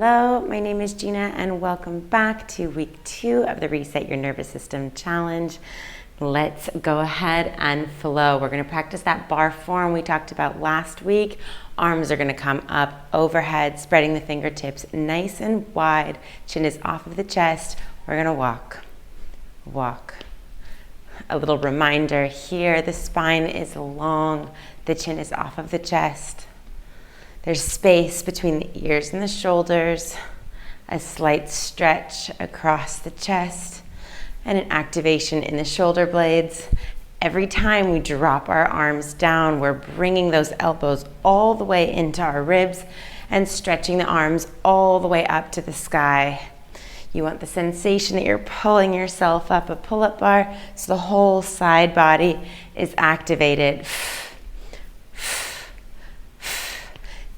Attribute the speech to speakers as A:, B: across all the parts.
A: Hello, my name is Gina and welcome back to week 2 of the Reset Your Nervous System Challenge. Let's go ahead and flow. We're going to practice that bar form we talked about last week. Arms are going to come up overhead, spreading the fingertips nice and wide. Chin is off of the chest. We're going to walk. A little reminder here, the spine is long, the chin is off of the chest. There's space between the ears and the shoulders, a slight stretch across the chest, and an activation in the shoulder blades. Every time we drop our arms down, we're bringing those elbows all the way into our ribs and stretching the arms all the way up to the sky. You want the sensation that you're pulling yourself up a pull-up bar so the whole side body is activated.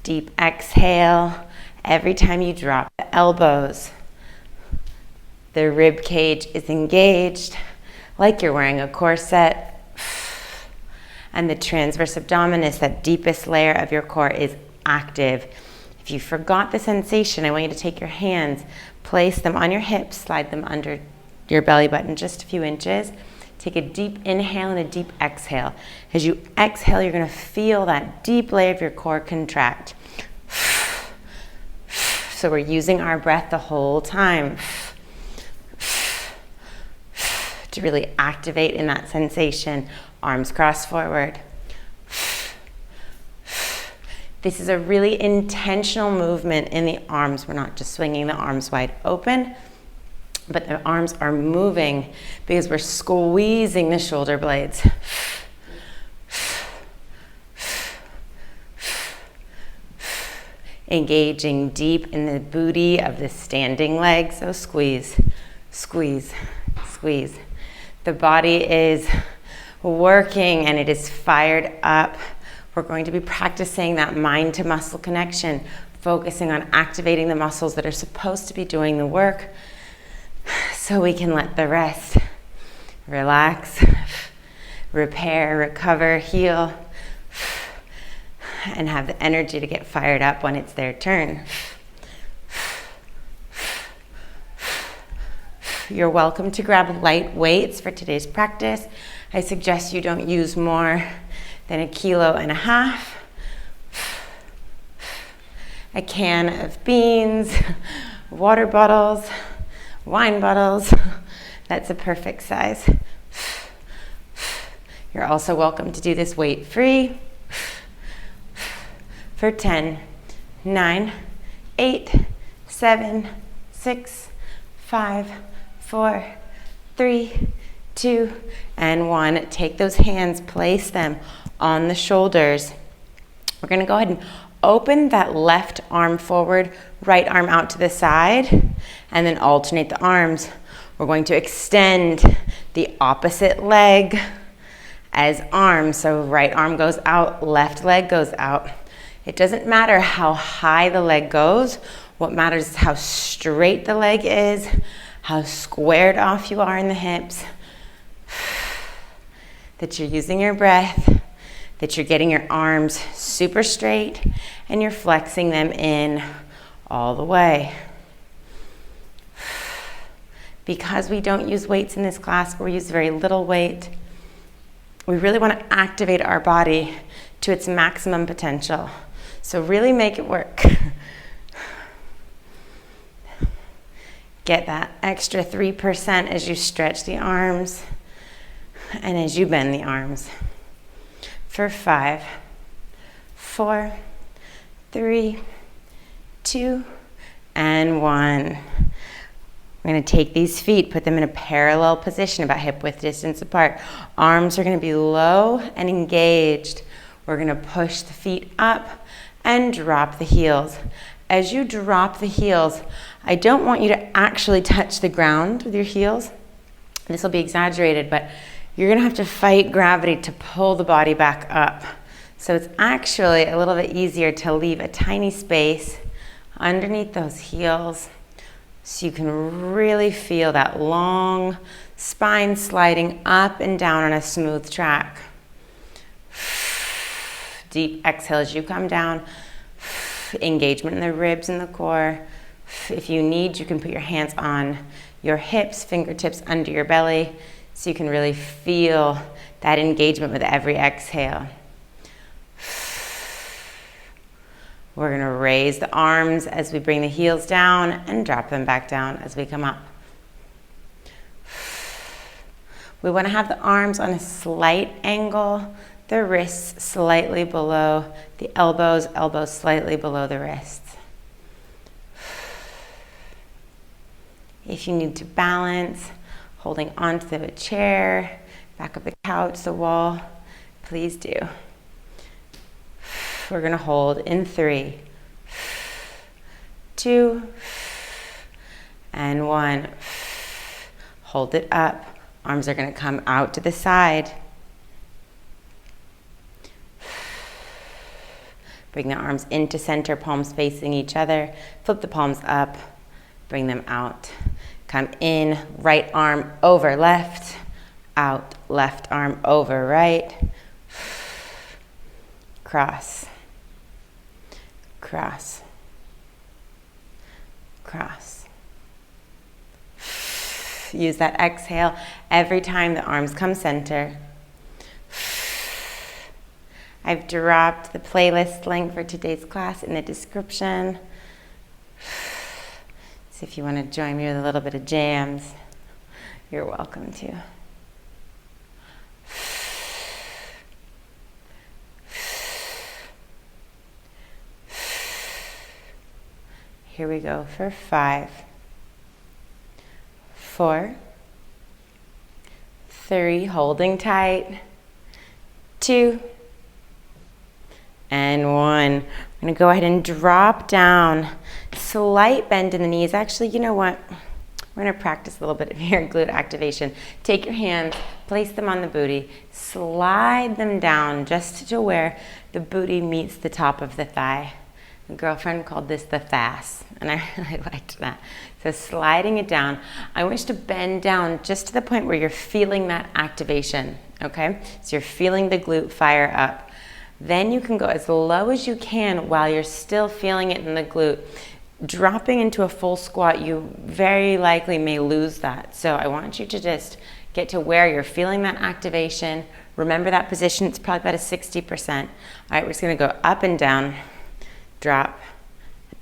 A: Deep exhale. Every time you drop the elbows, the rib cage is engaged like you're wearing a corset. And the transverse abdominis, that deepest layer of your core, is active. If you forgot the sensation, I want you to take your hands, place them on your hips, slide them under your belly button just a few inches. Take a deep inhale and a deep exhale. As you exhale, you're going to feel that deep layer of your core contract. So we're using our breath the whole time to really activate in that sensation. Arms cross forward. This is a really intentional movement in the arms. We're not just swinging the arms wide open, but the arms are moving because we're squeezing the shoulder blades. Engaging deep in the booty of the standing leg. So squeeze, squeeze, squeeze. The body is working and it is fired up. We're going to be practicing that mind to muscle connection, focusing on activating the muscles that are supposed to be doing the work so we can let the rest relax, repair, recover, heal, and have the energy to get fired up when it's their turn. You're welcome to grab light weights for today's practice. I suggest you don't use more than 1.5 kilos. A can of beans, water bottles, wine bottles, that's a perfect size. You're also welcome to do this weight-free for 10, 9, 8, 7, 6, 5, 4, 3, 2, and 1. Take those hands, place them on the shoulders. We're going to go ahead and open that left arm forward, right arm out to the side, and then alternate the arms. We're going to extend the opposite leg as arms. So right arm goes out, left leg goes out. It doesn't matter how high the leg goes. What matters is how straight the leg is, how squared off you are in the hips, that you're using your breath, that you're getting your arms super straight, and you're flexing them in all the way. Because we don't use weights in this class, we use very little weight, we really want to activate our body to its maximum potential. So really make it work. Get that extra 3% as you stretch the arms and as you bend the arms. For 5, 4, 3, 2, and 1. We're going to take these feet, put them in a parallel position, about hip width distance apart. Arms are going to be low and engaged. We're going to push the feet up and drop the heels. As you drop the heels, I don't want you to actually touch the ground with your heels. This will be exaggerated, but you're going to have to fight gravity to pull the body back up. So it's actually a little bit easier to leave a tiny space underneath those heels so you can really feel that long spine sliding up and down on a smooth track. Deep exhale as you come down. Engagement in the ribs and the core. If you need, you can put your hands on your hips, fingertips under your belly, so you can really feel that engagement with every exhale. We're going to raise the arms as we bring the heels down and drop them back down as we come up. We want to have the arms on a slight angle, the wrists slightly below the elbows, elbows slightly below the wrists. If you need to balance, holding onto the chair, back of the couch, the wall, please do. We're going to hold in 3, 2, and 1. Hold it up. Arms are going to come out to the side. Bring the arms into center, palms facing each other. Flip the palms up, bring them out. Come in, right arm over left, out, left arm over right. Cross, cross, cross. Use that exhale every time the arms come center. I've dropped the playlist link for today's class in the description. So if you want to join me with a little bit of jams, you're welcome to. Here we go for 5, 4, 3, holding tight, 2, and 1. I'm going to go ahead and drop down. Slight bend in the knees. Actually, you know what? We're going to practice a little bit of your glute activation. Take your hands, place them on the booty, slide them down just to where the booty meets the top of the thigh. A girlfriend called this the FAS, and I really liked that. So sliding it down. I want you to bend down just to the point where you're feeling that activation, okay? So you're feeling the glute fire up. Then you can go as low as you can while you're still feeling it in the glute. Dropping into a full squat, you very likely may lose that. So I want you to just get to where you're feeling that activation. Remember that position, it's probably about a 60%. All right, we're just gonna go up and down, drop,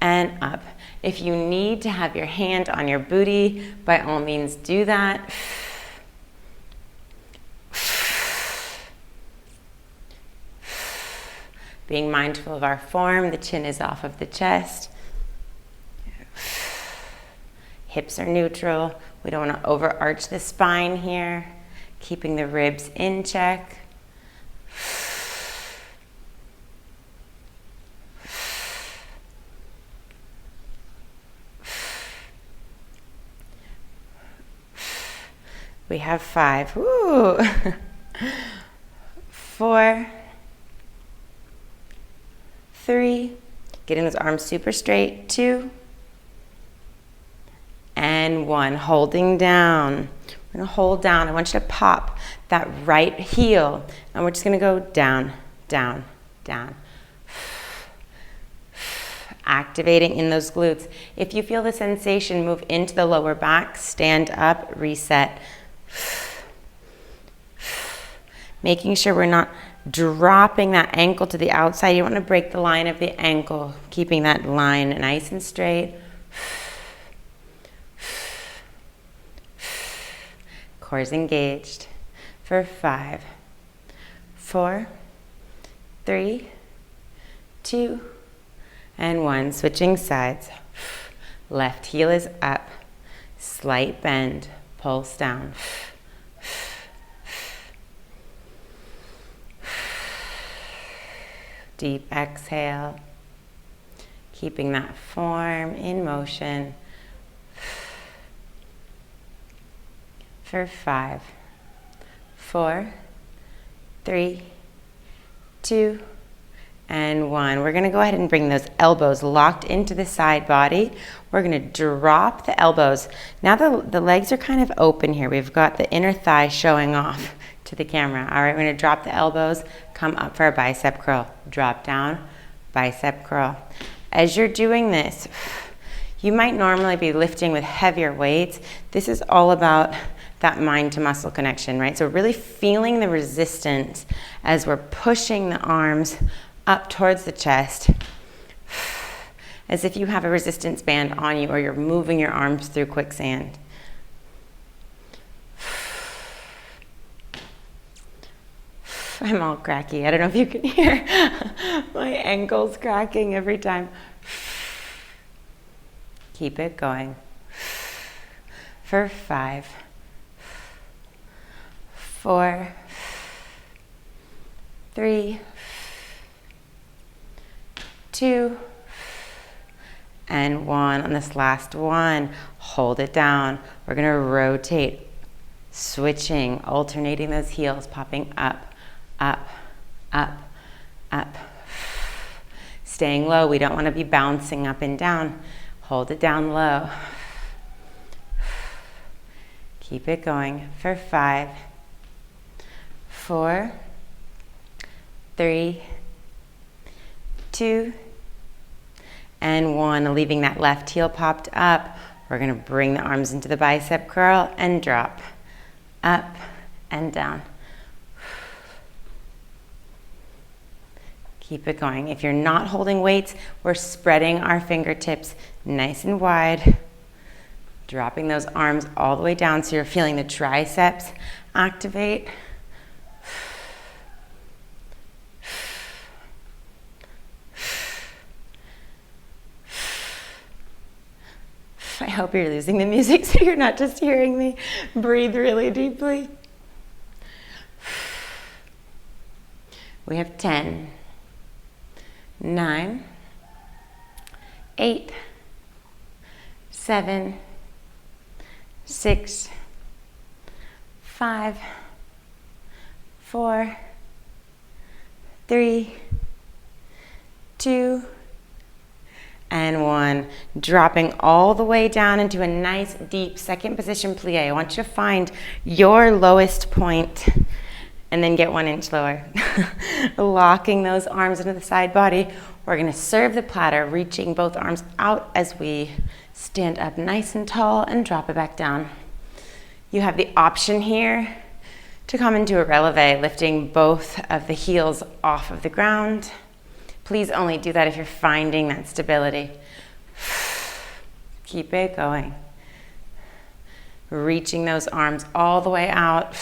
A: and up. If you need to have your hand on your booty, by all means do that. Being mindful of our form, the chin is off of the chest. Hips are neutral. We don't want to overarch the spine here. Keeping the ribs in check. We have 5. Woo! 4, 3, getting those arms super straight, 2, and 1, holding down. We're gonna hold down. I want you to pop that right heel, and we're just gonna go down, down, down. Activating in those glutes. If you feel the sensation, move into the lower back, stand up, reset. Making sure we're not dropping that ankle to the outside. You don't want to break the line of the ankle, keeping that line nice and straight. Core is engaged for 5, 4, 3, 2, and 1. Switching sides. Left heel is up. Slight bend. Pulse down. Deep exhale. Keeping that form in motion. For 5, 4, 3, 2, and 1. We're going to go ahead and bring those elbows locked into the side body. We're going to drop the elbows. Now the legs are kind of open here. We've got the inner thigh showing off to the camera. All right, we're going to drop the elbows, come up for a bicep curl. Drop down, bicep curl. As you're doing this, You might normally be lifting with heavier weights. This is all about that mind to muscle connection, right? So really feeling the resistance as we're pushing the arms up towards the chest, as if you have a resistance band on you or you're moving your arms through quicksand. I'm all cracky. I don't know if you can hear my ankles cracking every time. Keep it going. For 5, 4, 3, 2, and 1. On this last one, hold it down. We're going to rotate, switching, alternating those heels, popping up, up, up, up. Staying low. We don't want to be bouncing up and down. Hold it down low. Keep it going for 5, 4, 3, 2, and 1. Leaving that left heel popped up. We're going to bring the arms into the bicep curl and drop. Up and down. Keep it going. If you're not holding weights, we're spreading our fingertips nice and wide. Dropping those arms all the way down so you're feeling the triceps activate. I hope you're losing the music so you're not just hearing me. Breathe really deeply. We have 10, 9, 8, 7, 6, 5, 4, 3, 2, and 1. Dropping all the way down into a nice deep second position plie. I want you to find your lowest point and then get 1 inch lower. Locking those arms into the side body. We're going to serve the platter, reaching both arms out as we stand up nice and tall and drop it back down. You have the option here to come into a releve, lifting both of the heels off of the ground. Please only do that if you're finding that stability. Keep it going. Reaching those arms all the way out.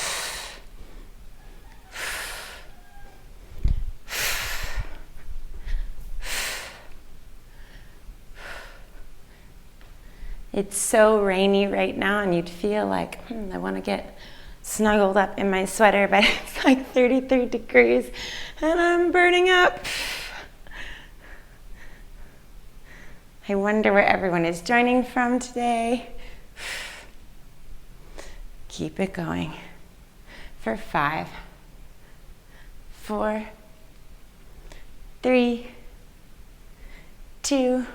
A: It's so rainy right now and you'd feel like, I want to get snuggled up in my sweater, but it's like 33 degrees and I'm burning up. I wonder where everyone is joining from today. Keep it going for 5, 4, 3, 2,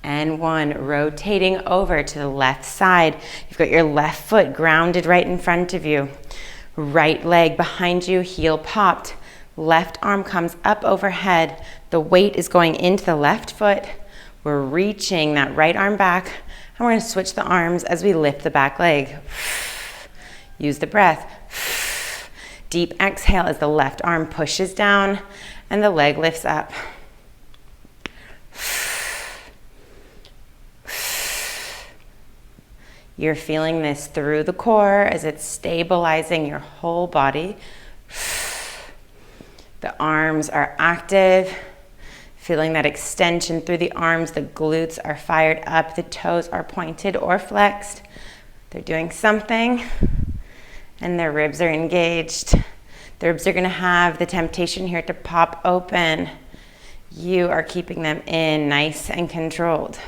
A: and 1. Rotating over to the left side. You've got your left foot grounded right in front of you. Right leg behind you, heel popped. Left arm comes up overhead. The weight is going into the left foot. We're reaching that right arm back, and we're going to switch the arms as we lift the back leg. Use the breath. Deep exhale as the left arm pushes down and the leg lifts up. You're feeling this through the core as it's stabilizing your whole body. The arms are active. Feeling that extension through the arms. The glutes are fired up. The toes are pointed or flexed. They're doing something. And their ribs are engaged. The ribs are going to have the temptation here to pop open. You are keeping them in nice and controlled.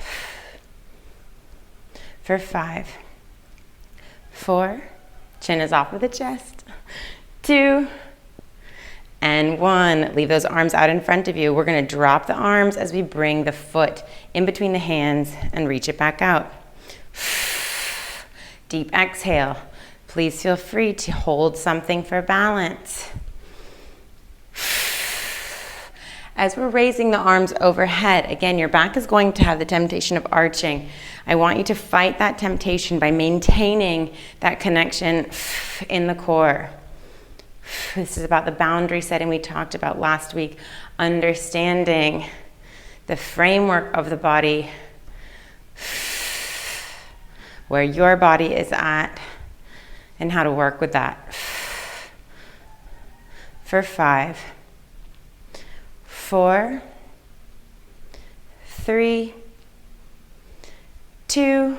A: For 5, 4, chin is off of the chest, 2, and 1. Leave those arms out in front of you. We're going to drop the arms as we bring the foot in between the hands and reach it back out. Deep exhale. Please feel free to hold something for balance. As we're raising the arms overhead, again, your back is going to have the temptation of arching. I want you to fight that temptation by maintaining that connection in the core. This is about the boundary setting we talked about last week, understanding the framework of the body, where your body is at, and how to work with that. For 5, 4, 3, 2,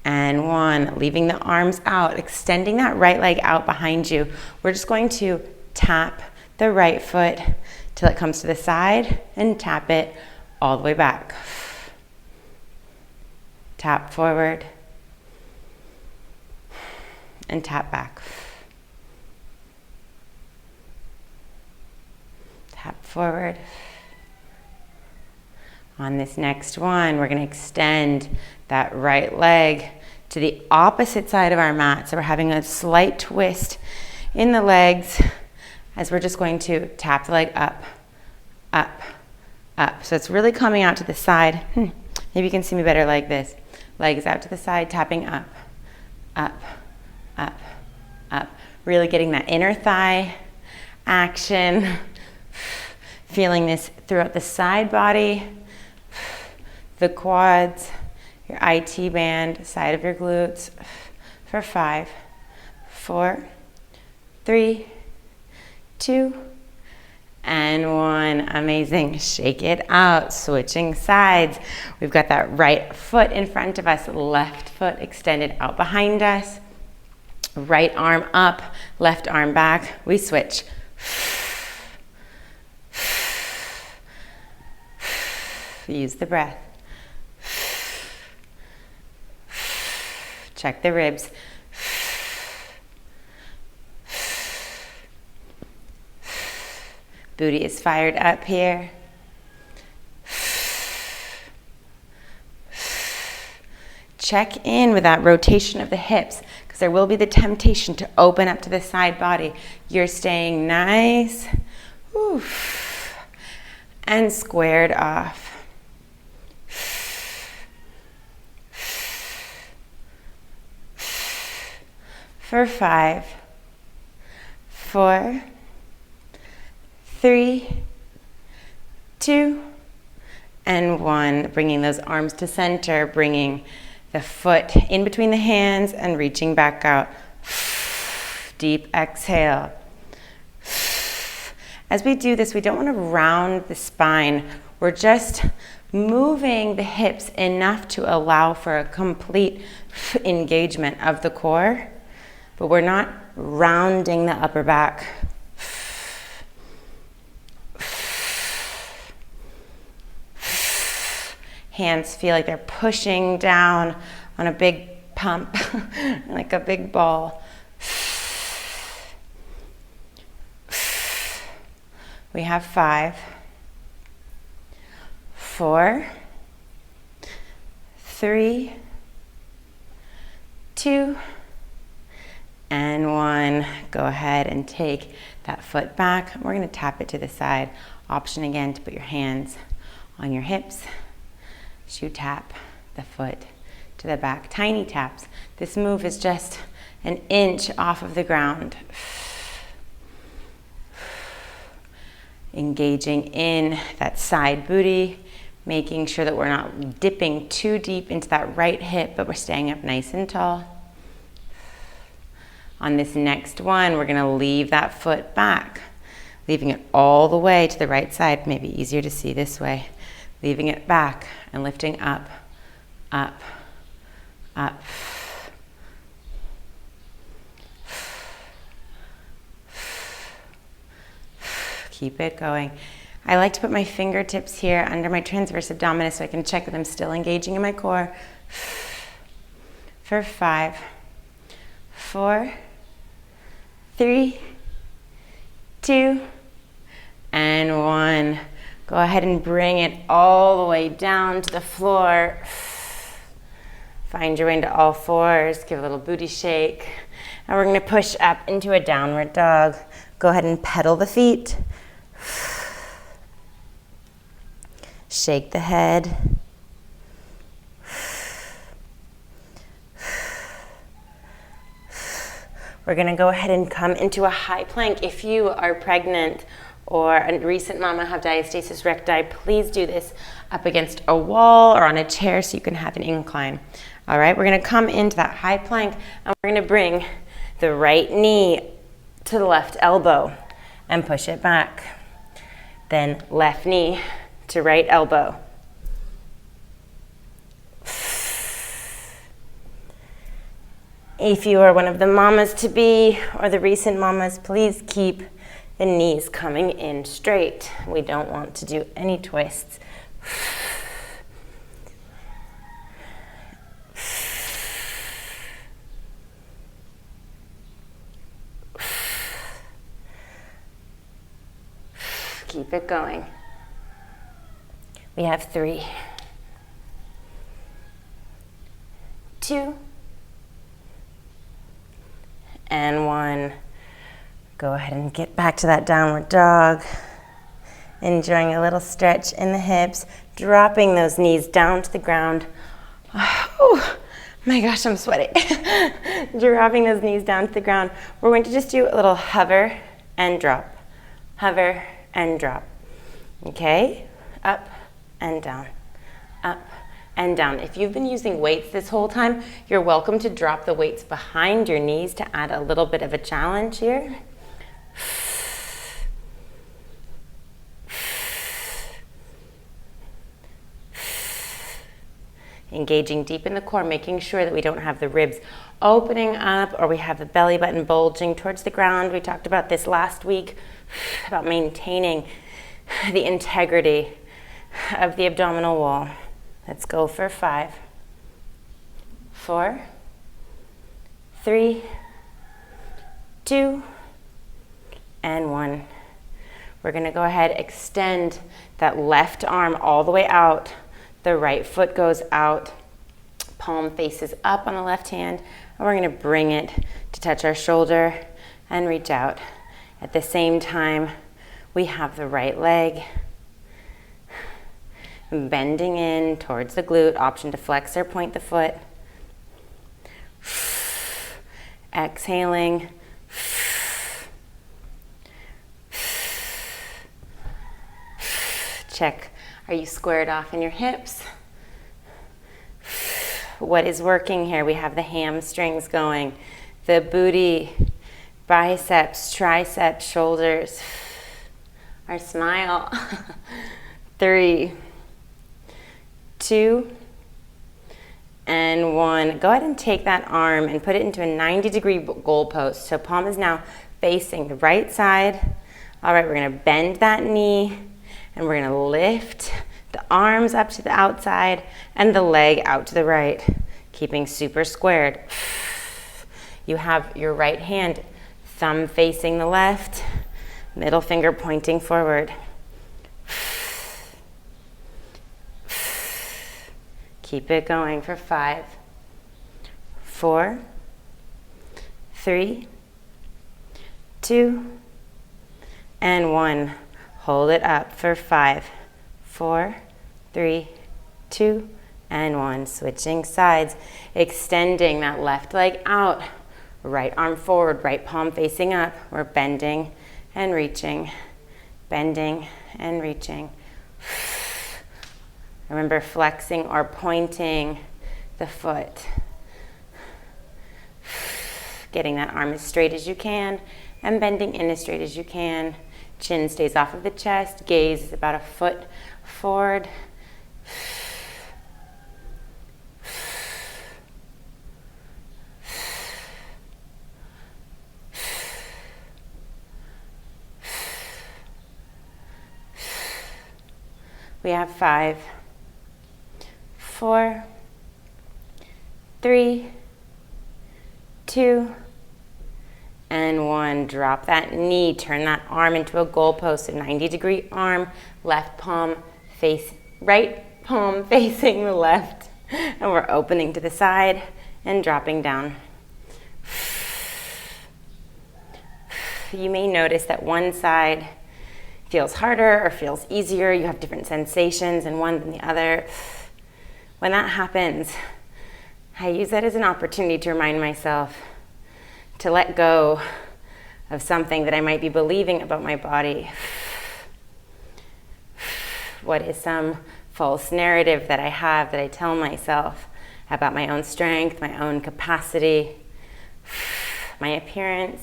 A: and 1. Leaving the arms out, extending that right leg out behind you. We're just going to tap the right foot till it comes to the side and tap it all the way back. Tap forward and tap back. Tap forward. On this next one, we're going to extend that right leg to the opposite side of our mat. So we're having a slight twist in the legs as we're just going to tap the leg up, up, up. So it's really coming out to the side. Maybe you can see me better like this. Legs out to the side, tapping up, up, up, up. Really getting that inner thigh action. Feeling this throughout the side body, the quads, your IT band, side of your glutes. For 5, 4, 3, 2, and 1. Amazing. Shake it out. Switching sides. We've got that right foot in front of us, left foot extended out behind us. Right arm up, left arm back. We switch. Use the breath. Check the ribs. Booty is fired up here. Check in with that rotation of the hips, because there will be the temptation to open up to the side body. You're staying nice and squared off. For 5, 4, 3, 2, and 1. Bringing those arms to center, bringing the foot in between the hands and reaching back out. Deep exhale. As we do this, we don't want to round the spine. We're just moving the hips enough to allow for a complete engagement of the core, but we're not rounding the upper back. Hands feel like they're pushing down on a big pump, like a big ball. We have 5, 4, 3, 2, and 1. Go ahead and take that foot back. We're going to tap it to the side. Option again to put your hands on your hips. As you tap the foot to the back. Tiny taps. This move is just an inch off of the ground. Engaging in that side booty, making sure that we're not dipping too deep into that right hip, but we're staying up nice and tall. On this next one, we're going to leave that foot back, leaving it all the way to the right side. Maybe easier to see this way. Leaving it back and lifting up, up, up. Keep it going. I like to put my fingertips here under my transverse abdominis so I can check that I'm still engaging in my core. For 5, 4, 3, 2, and 1. Go ahead and bring it all the way down to the floor. Find your way into all fours. Give a little booty shake. And we're going to push up into a downward dog. Go ahead and pedal the feet. Shake the head. We're gonna go ahead and come into a high plank. If you are pregnant or a recent mama, have diastasis recti, please do this up against a wall or on a chair so you can have an incline. All right, we're gonna come into that high plank and we're gonna bring the right knee to the left elbow and push it back. Then left knee to right elbow. If you are one of the mamas to be or the recent mamas, please keep the knees coming in straight. We don't want to do any twists. Keep it going. We have 3, 2, and 1. Go ahead and get back to that downward dog. Enjoying a little stretch in the hips, dropping those knees down to the ground. Oh my gosh, I'm sweating. Dropping those knees down to the ground. We're going to just do a little hover and drop. Hover and drop. Okay? Up and down. Up and down. If you've been using weights this whole time, you're welcome to drop the weights behind your knees to add a little bit of a challenge here. Engaging deep in the core, making sure that we don't have the ribs opening up or we have the belly button bulging towards the ground. We talked about this last week, about maintaining the integrity of the abdominal wall. Let's go for 5, 4, 3, 2, and 1. We're going to go ahead, extend that left arm all the way out. The right foot goes out. Palm faces up on the left hand. And we're going to bring it to touch our shoulder and reach out. At the same time, we have the right leg bending in towards the glute, option to flex or point the foot. Exhaling. Check, are you squared off in your hips? What is working here? We have the hamstrings going, the booty, biceps, triceps, shoulders. Our smile. 3, 2, and 1. Go ahead and take that arm and put it into a 90-degree goalpost. So palm is now facing the right side. All right, we're going to bend that knee and we're going to lift the arms up to the outside and the leg out to the right, keeping super squared. You have your right hand, thumb facing the left, middle finger pointing forward. Keep it going for 5, 4, 3, 2, and 1. Hold it up for 5, 4, 3, 2, and 1. Switching sides, extending that left leg out. Right arm forward, right palm facing up. We're bending and reaching, bending and reaching. Remember flexing or pointing the foot. Getting that arm as straight as you can and bending in as straight as you can. Chin stays off of the chest, gaze is about a foot forward. We have 5, 4, 3, 2, and 1. Drop that knee, turn that arm into a goalpost, a 90-degree arm, left palm face, right palm facing the left. And we're opening to the side and dropping down. You may notice that one side feels harder or feels easier. You have different sensations in one than the other. When that happens, I use that as an opportunity to remind myself to let go of something that I might be believing about my body. What is some false narrative that I have that I tell myself about my own strength, my own capacity, my appearance?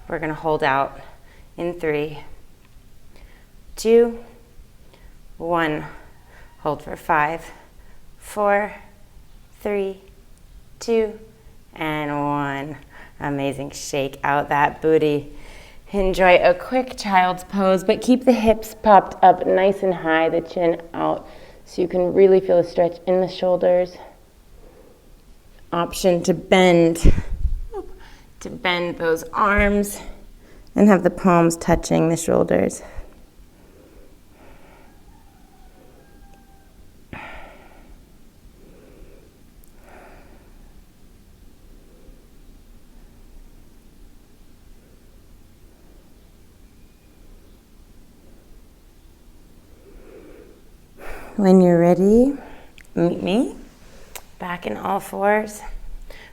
A: We're going to hold out in 3, 2, 1. Hold for 5, 4, 3, 2, and 1. Amazing. Shake out that booty. Enjoy a quick child's pose, but keep the hips popped up nice and high, the chin out, so you can really feel a stretch in the shoulders. Option to bend those arms and have the palms touching the shoulders. When you're ready, meet me back in all fours.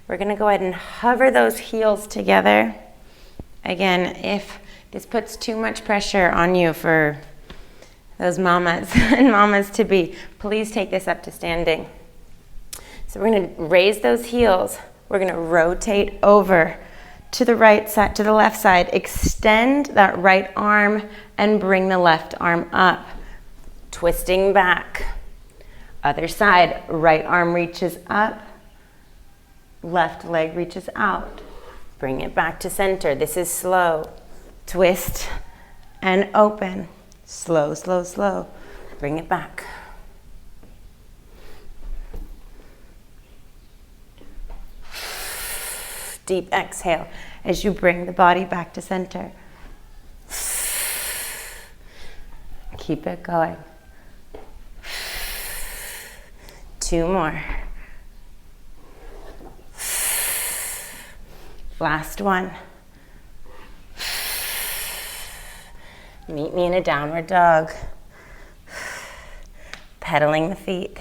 A: We're going to go ahead and hover those heels together. Again, if this puts too much pressure on you for those mamas and mamas to be, please take this up to standing. So we're going to raise those heels. We're going to rotate over to the right side, to the left side. Extend that right arm and bring the left arm up. Twisting back. Other side, right arm reaches up. Left leg reaches out. Bring it back to center. This is slow. Twist and open. Slow, slow, slow. Bring it back. Deep exhale as you bring the body back to center. Keep it going. 2 more. Last one. Meet me in a downward dog. Pedaling the feet.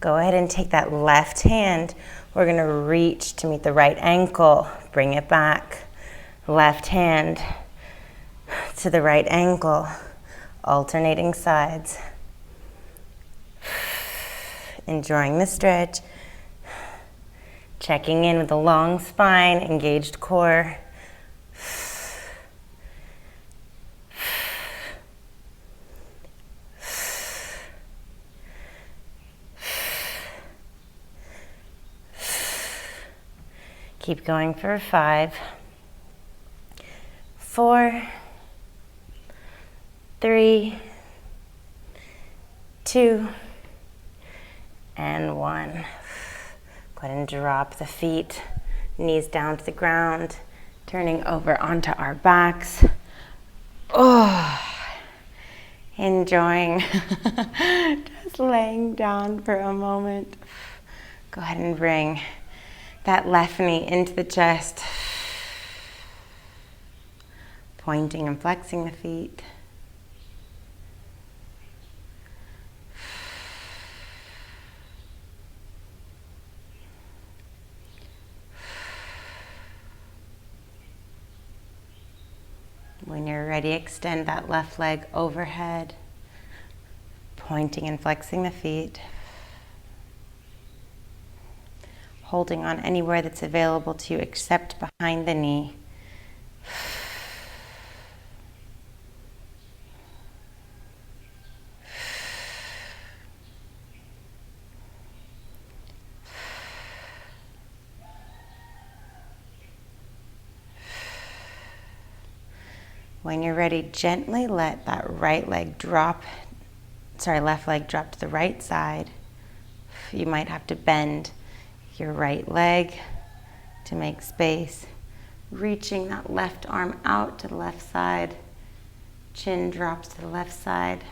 A: Go ahead and take that left hand. We're going to reach to meet the right ankle. Bring it back. Left hand to the right ankle. Alternating sides. Enjoying the stretch. Checking in with a long spine, engaged core. Keep going for 5, 4, 3, 2, and 1. Go ahead and drop the feet, knees down to the ground, turning over onto our backs. Oh, enjoying just laying down for a moment. Go ahead and bring that left knee into the chest, pointing and flexing the feet. When you're ready, extend that left leg overhead, pointing and flexing the feet. Holding on anywhere that's available to you except behind the knee. When you're ready, gently let that left leg drop to the right side. You might have to bend your right leg to make space. Reaching that left arm out to the left side. Chin drops to the left side.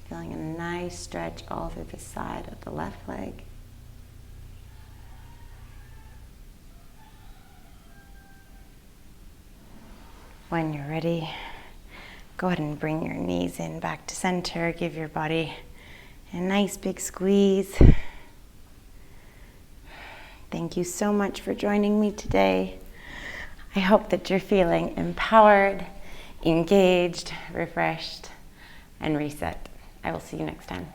A: Feeling a nice stretch all through the side of the left leg. When you're ready, go ahead and bring your knees in back to center. Give your body a nice big squeeze. Thank you so much for joining me today. I hope that you're feeling empowered, engaged, refreshed, and reset. I will see you next time.